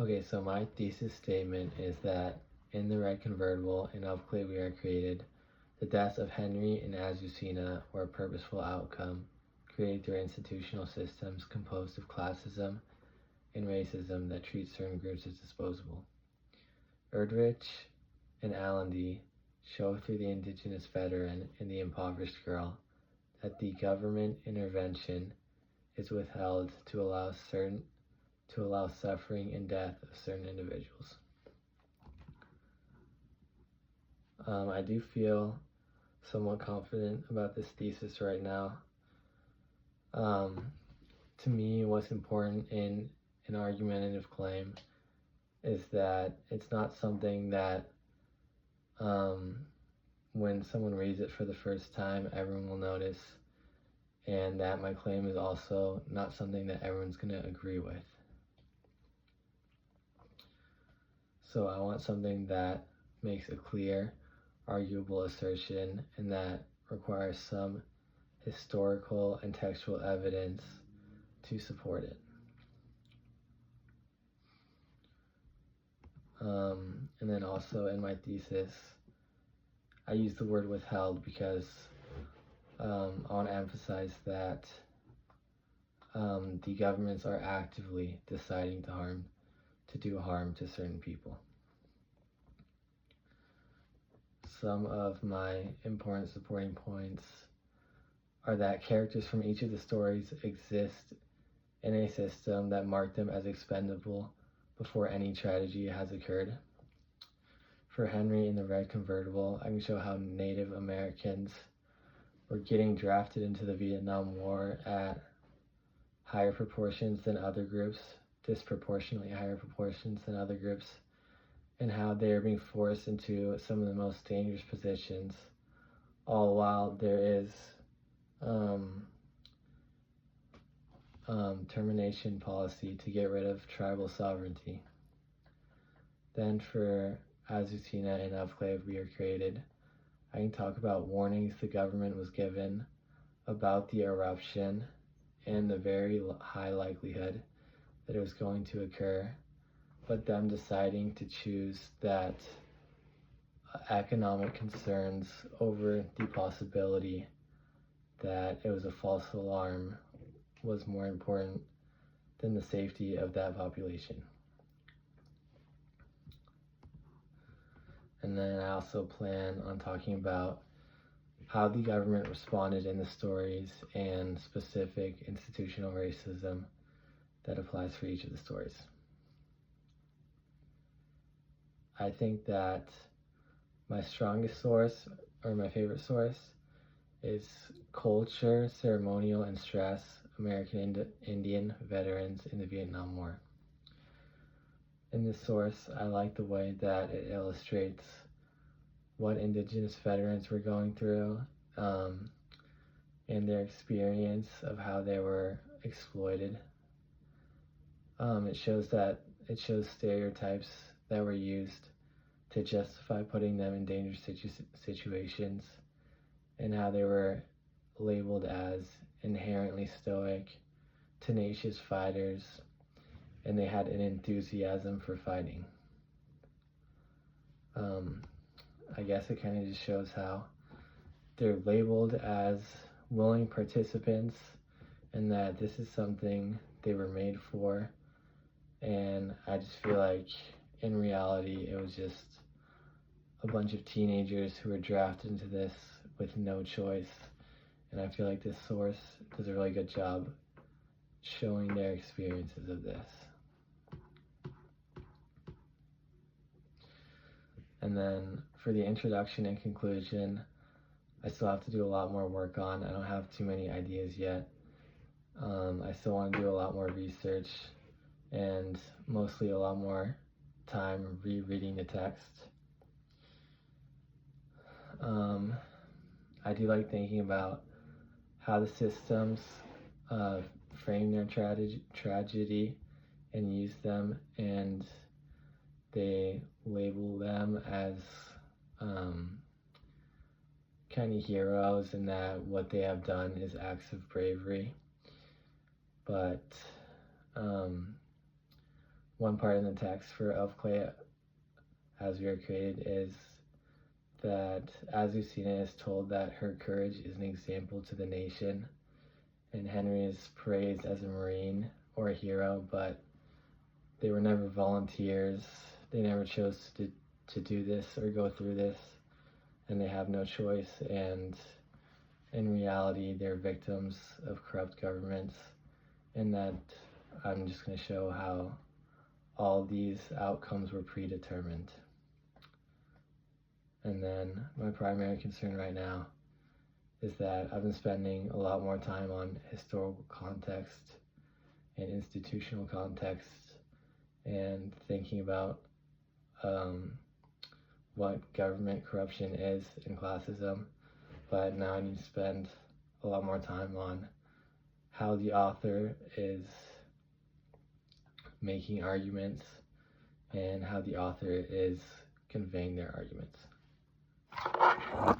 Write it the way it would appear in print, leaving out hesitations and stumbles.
Okay, so my thesis statement is that in the red convertible and of clay we are created, the deaths of Henry and Azucena were a purposeful outcome created through institutional systems composed of classism and racism that treat certain groups as disposable. Erdrich and Allende show through the indigenous veteran and the impoverished girl that the government intervention is withheld to allow suffering and death of certain individuals. I do feel somewhat confident about this thesis right now. To me, what's important in an argumentative claim is that it's not something that when someone reads it for the first time, everyone will notice, and that my claim is also not something that everyone's going to agree with. So I want something that makes a clear, arguable assertion and that requires some historical and textual evidence to support it. And then also in my thesis, I use the word withheld because I want to emphasize that the governments are actively deciding to do harm to certain people. Some of my important supporting points are that characters from each of the stories exist in a system that marked them as expendable before any tragedy has occurred. For Henry in the red convertible, I can show how Native Americans were getting drafted into the Vietnam War at higher proportions than other groups, disproportionately higher proportions than other groups, and how they are being forced into some of the most dangerous positions, all while there is termination policy to get rid of tribal sovereignty. Then for Azucena and Of Clay We Are Created, I can talk about warnings the government was given about the eruption and the very high likelihood that it was going to occur, but them deciding to choose that economic concerns over the possibility that it was a false alarm was more important than the safety of that population. And then I also plan on talking about how the government responded in the stories and specific institutional racism that applies for each of the stories. I think that my strongest source, or my favorite source, is Culture, Ceremonial, and Stress, American Indian Veterans in the Vietnam War. In this source, I like the way that it illustrates what indigenous veterans were going through and their experience of how they were exploited. It shows stereotypes that were used to justify putting them in dangerous situations and how they were labeled as inherently stoic, tenacious fighters, and they had an enthusiasm for fighting. I guess it kind of just shows how they're labeled as willing participants and that this is something they were made for. And I just feel like in reality, it was just a bunch of teenagers who were drafted into this with no choice. And I feel like this source does a really good job showing their experiences of this. And then for the introduction and conclusion, I still have to do a lot more work on. I don't have too many ideas yet. I still want to do a lot more research and mostly a lot more time rereading the text. I do like thinking about how the systems frame their tragedy and use them, and they label them as kind of heroes, and that what they have done is acts of bravery. But one part in the text for Of Clay as We Are Created is that as we've seen it is told that her courage is an example to the nation, and Henry is praised as a Marine or a hero, but they were never volunteers. They never chose to do this or go through this, and they have no choice, and in reality they're victims of corrupt governments, and that I'm just going to show how all these outcomes were predetermined. And then my primary concern right now is that I've been spending a lot more time on historical context and institutional context and thinking about what government corruption is and classism, but now I need to spend a lot more time on how the author is making arguments and how the author is conveying their arguments.